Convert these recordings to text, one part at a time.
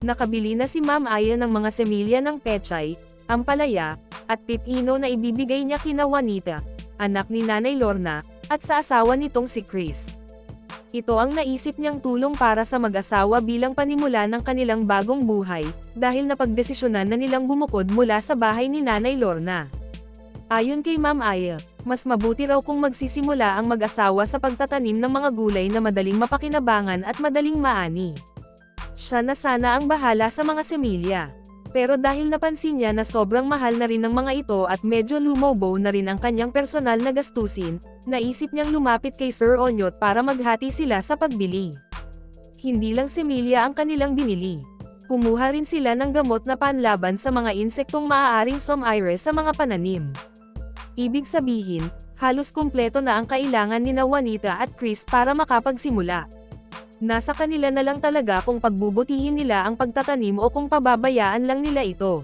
Nakabili na si Ma'am Aya ng mga semilya ng pechay, ampalaya, at pipino na ibibigay niya kina Juanita, anak ni Nanay Lorna, at sa asawa nitong si Chris. Ito ang naisip niyang tulong para sa mag-asawa bilang panimula ng kanilang bagong buhay, dahil napagdesisyonan na nilang bumukod mula sa bahay ni Nanay Lorna. Ayon kay Ma'am Aya, mas mabuti raw kung magsisimula ang mag-asawa sa pagtatanim ng mga gulay na madaling mapakinabangan at madaling maani. Siya na sana ang bahala sa mga semilya. Pero dahil napansin niya na sobrang mahal na rin ng mga ito at medyo lumobo na rin ang kanyang personal na gastusin, naisip niyang lumapit kay Sir Onyot para maghati sila sa pagbili. Hindi lang semilya ang kanilang binili. Kumuha rin sila ng gamot na panlaban sa mga insektong maaaring sumire sa mga pananim. Ibig sabihin, halos kumpleto na ang kailangan ni Juanita at Chris para makapagsimula. Nasa kanila na lang talaga kung pagbubutihin nila ang pagtatanim o kung pababayaan lang nila ito.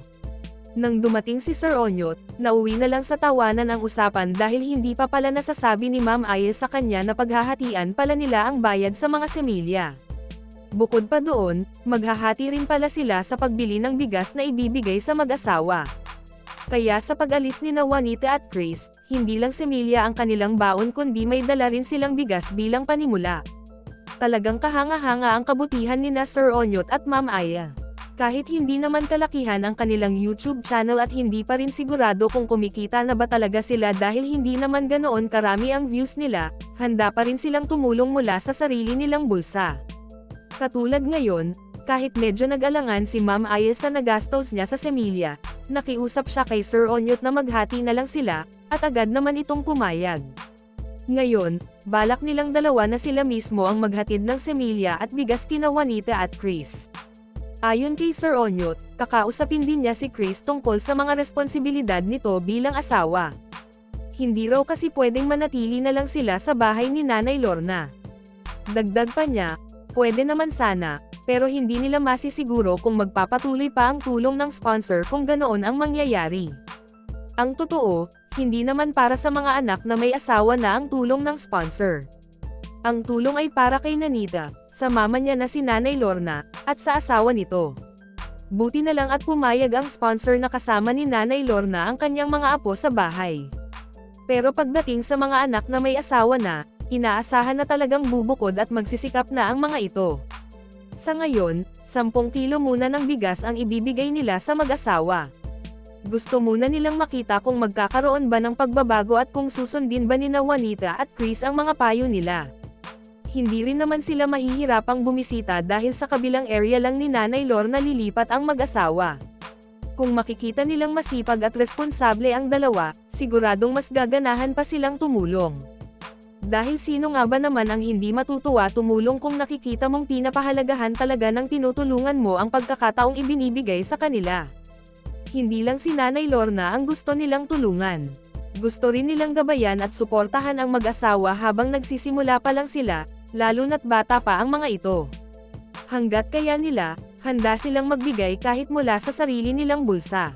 Nang dumating si Sir Onyot, nauwi na lang sa tawanan ang usapan dahil hindi pa pala nasasabi ni Ma'am Aya sa kanya na paghahatian pala nila ang bayad sa mga semilya. Bukod pa doon, maghahati rin pala sila sa pagbili ng bigas na ibibigay sa mag-asawa. Kaya sa pag-alis ni Juanita at Chris, hindi lang semilya ang kanilang baon kundi may dala rin silang bigas bilang panimula. Talagang kahanga-hanga ang kabutihan ni Sir Onyot at Ma'am Aya. Kahit hindi naman kalakihan ang kanilang YouTube channel at hindi pa rin sigurado kung kumikita na ba talaga sila dahil hindi naman ganoon karami ang views nila, handa pa rin silang tumulong mula sa sarili nilang bulsa. Katulad ngayon, kahit medyo nag-alangan si Ma'am Aya sa nagastos niya sa semilya, nakiusap siya kay Sir Onyot na maghati na lang sila, at agad naman itong pumayag. Ngayon, balak nilang dalawa na sila mismo ang maghatid ng semilya at bigas kina Juanita at Chris. Ayon kay Sir Onyot, kakausapin din niya si Chris tungkol sa mga responsibilidad nito bilang asawa. Hindi raw kasi pwedeng manatili na lang sila sa bahay ni Nanay Lorna. Dagdag pa niya, pwede naman sana, pero hindi nila masisiguro kung magpapatuloy pa ang tulong ng sponsor kung ganoon ang mangyayari. Ang totoo, hindi naman para sa mga anak na may asawa na ang tulong ng sponsor. Ang tulong ay para kay Nanita, sa mama niya na si Nanay Lorna, at sa asawa nito. Buti na lang at pumayag ang sponsor na kasama ni Nanay Lorna ang kanyang mga apo sa bahay. Pero pagdating sa mga anak na may asawa na, inaasahan na talagang bubukod at magsisikap na ang mga ito. Sa ngayon, 10 kilo muna ng bigas ang ibibigay nila sa mag-asawa. Gusto muna nilang makita kung magkakaroon ba ng pagbabago at kung susundin ba ni Juanita at Chris ang mga payo nila. Hindi rin naman sila mahihirapang bumisita dahil sa kabilang area lang ni Nanay Lorna lilipat ang mag-asawa. Kung makikita nilang masipag at responsable ang dalawa, siguradong mas gaganahan pa silang tumulong. Dahil sino nga ba naman ang hindi matutuwa tumulong kung nakikita mong pinapahalagahan talaga ng tinutulungan mo ang pagkakataong ibinibigay sa kanila. Hindi lang si Nanay Lorna ang gusto nilang tulungan. Gusto rin nilang gabayan at suportahan ang mag-asawa habang nagsisimula pa lang sila, lalo na't bata pa ang mga ito. Hanggat kaya nila, handa silang magbigay kahit mula sa sarili nilang bulsa.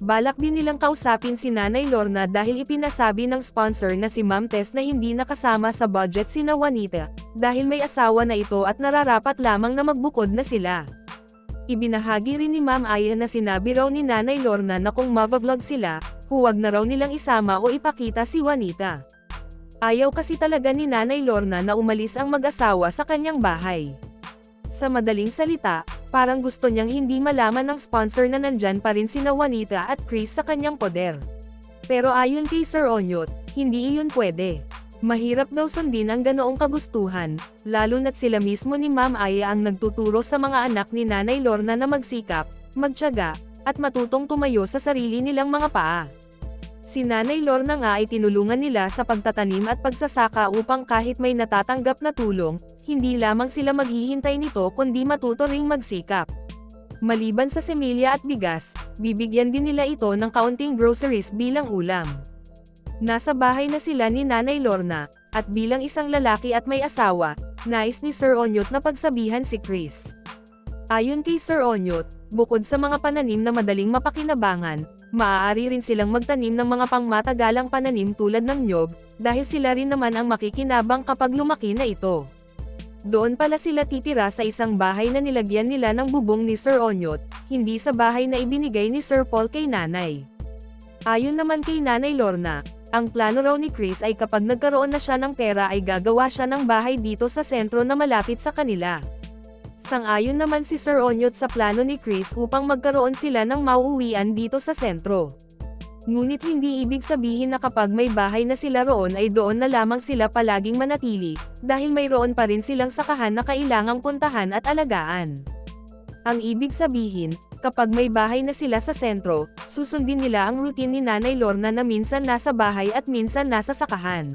Balak din nilang kausapin si Nanay Lorna dahil ipinasabi ng sponsor na si Ma'am Tess na hindi nakasama sa budget si Juanita, dahil may asawa na ito at nararapat lamang na magbukod na sila. Ibinahagi rin ni Ma'am Aya na sinabi raw ni Nanay Lorna na kung mavlog sila, huwag na raw nilang isama o ipakita si Juanita. Ayaw kasi talaga ni Nanay Lorna na umalis ang mag-asawa sa kanyang bahay. Sa madaling salita, parang gusto niyang hindi malaman ng sponsor na nandyan pa rin sina Juanita at Chris sa kanyang poder. Pero ayon kay Sir Onyot, hindi iyon pwede. Mahirap daw sundin ang ganoong kagustuhan, lalo na't sila mismo ni Ma'am Aya ang nagtuturo sa mga anak ni Nanay Lorna na magsikap, magtiyaga, at matutong tumayo sa sarili nilang mga paa. Si Nanay Lorna nga ay tinulungan nila sa pagtatanim at pagsasaka upang kahit may natatanggap na tulong, hindi lamang sila maghihintay nito kundi matuto ring magsikap. Maliban sa semilya at bigas, bibigyan din nila ito ng kaunting groceries bilang ulam. Nasa bahay na sila ni Nanay Lorna, at bilang isang lalaki at may asawa, nais ni Sir Onyot na pagsabihan si Chris. Ayon kay Sir Onyot, bukod sa mga pananim na madaling mapakinabangan, maaari rin silang magtanim ng mga pangmatagalang pananim tulad ng niyog, dahil sila rin naman ang makikinabang kapag lumaki na ito. Doon pala sila titira sa isang bahay na nilagyan nila ng bubong ni Sir Onyot, hindi sa bahay na ibinigay ni Sir Paul kay nanay. Ayon naman kay Nanay Lorna, ang plano raw ni Chris ay kapag nagkaroon na siya ng pera ay gagawa siya ng bahay dito sa sentro na malapit sa kanila. Sang-ayon naman si Sir Onyot sa plano ni Chris upang magkaroon sila ng mauuwian dito sa sentro. Ngunit hindi ibig sabihin na kapag may bahay na sila roon ay doon na lamang sila palaging manatili, dahil mayroon pa rin silang sakahan na kailangang puntahan at alagaan. Ang ibig sabihin, kapag may bahay na sila sa sentro, susundin nila ang routine ni Nanay Lorna na minsan nasa bahay at minsan nasa sakahan.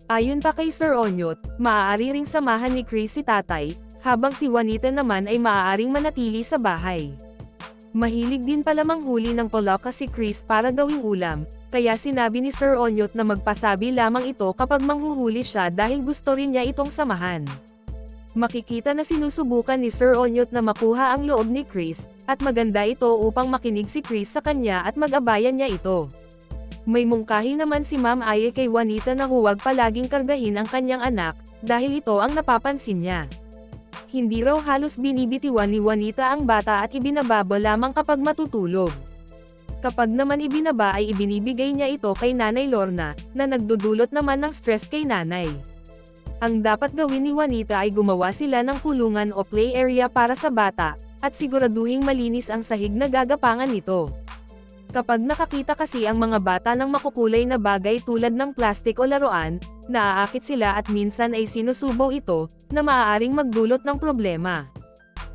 Ayon pa kay Sir Onyot, maaari ring samahan ni Chris si tatay, habang si Juanita naman ay maaaring manatili sa bahay. Mahilig din pala manghuli ng palaka si Chris para gawing ulam, kaya sinabi ni Sir Onyot na magpasabi lamang ito kapag manghuhuli siya dahil gusto rin niya itong samahan. Makikita na sinusubukan ni Sir Onyot na makuha ang loob ni Chris, at maganda ito upang makinig si Chris sa kanya at mag-abayan niya ito. May mungkahi naman si Ma'am Aya kay Juanita na huwag palaging kargahin ang kanyang anak, dahil ito ang napapansin niya. Hindi raw halos binibitiwan ni Juanita ang bata at ibinababa lamang kapag matutulog. Kapag naman ibinaba ay ibinibigay niya ito kay Nanay Lorna, na nagdudulot naman ng stress kay nanay. Ang dapat gawin ni Juanita ay gumawa sila ng kulungan o play area para sa bata, at siguraduhing malinis ang sahig na gagapangan nito. Kapag nakakita kasi ang mga bata ng makukulay na bagay tulad ng plastik o laruan, naaakit sila at minsan ay sinusubaw ito, na maaaring magdulot ng problema.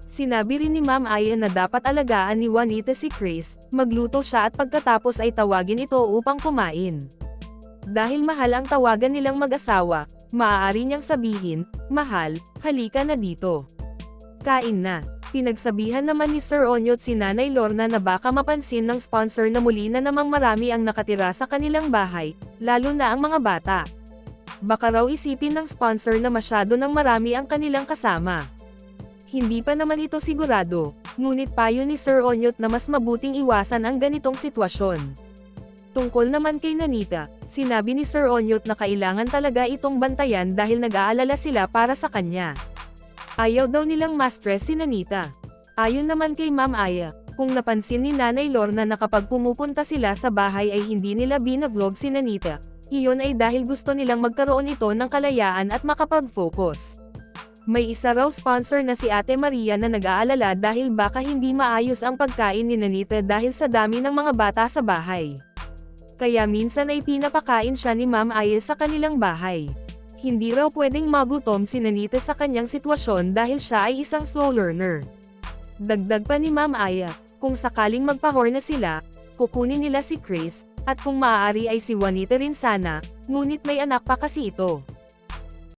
Sinabi rin ni Ma'am Aya na dapat alagaan ni Juanita si Chris, magluto siya at pagkatapos ay tawagin ito upang kumain. Dahil mahal ang tawagan nilang mag-asawa, maaari niyang sabihin, "Mahal, halika na dito. Kain na." Pinagsabihan naman ni Sir Onyot si Nanay Lorna na baka mapansin ng sponsor na muli na namang marami ang nakatira sa kanilang bahay, lalo na ang mga bata. Baka raw isipin ng sponsor na masyado ng marami ang kanilang kasama. Hindi pa naman ito sigurado, ngunit payo ni Sir Onyot na mas mabuting iwasan ang ganitong sitwasyon. Tungkol naman kay Nanita, sinabi ni Sir Onyot na kailangan talaga itong bantayan dahil nag-aalala sila para sa kanya. Ayaw daw nilang ma-stress si Nanita. Ayon naman kay Ma'am Aya, kung napansin ni Nanay Lorna na kapag pumupunta sila sa bahay ay hindi nila binavlog si Nanita, iyon ay dahil gusto nilang magkaroon ito ng kalayaan at makapag-focus. May isa raw sponsor na si Ate Maria na nag-aalala dahil baka hindi maayos ang pagkain ni Nanita dahil sa dami ng mga bata sa bahay. Kaya minsan ay pinapakain siya ni Ma'am Aya sa kanilang bahay. Hindi raw pwedeng magutom si Nanita sa kanyang sitwasyon dahil siya ay isang slow learner. Dagdag pa ni Ma'am Aya, kung sakaling magpahor na sila, kukunin nila si Chris, at kung maaari ay si Juanita rin sana, ngunit may anak pa kasi ito.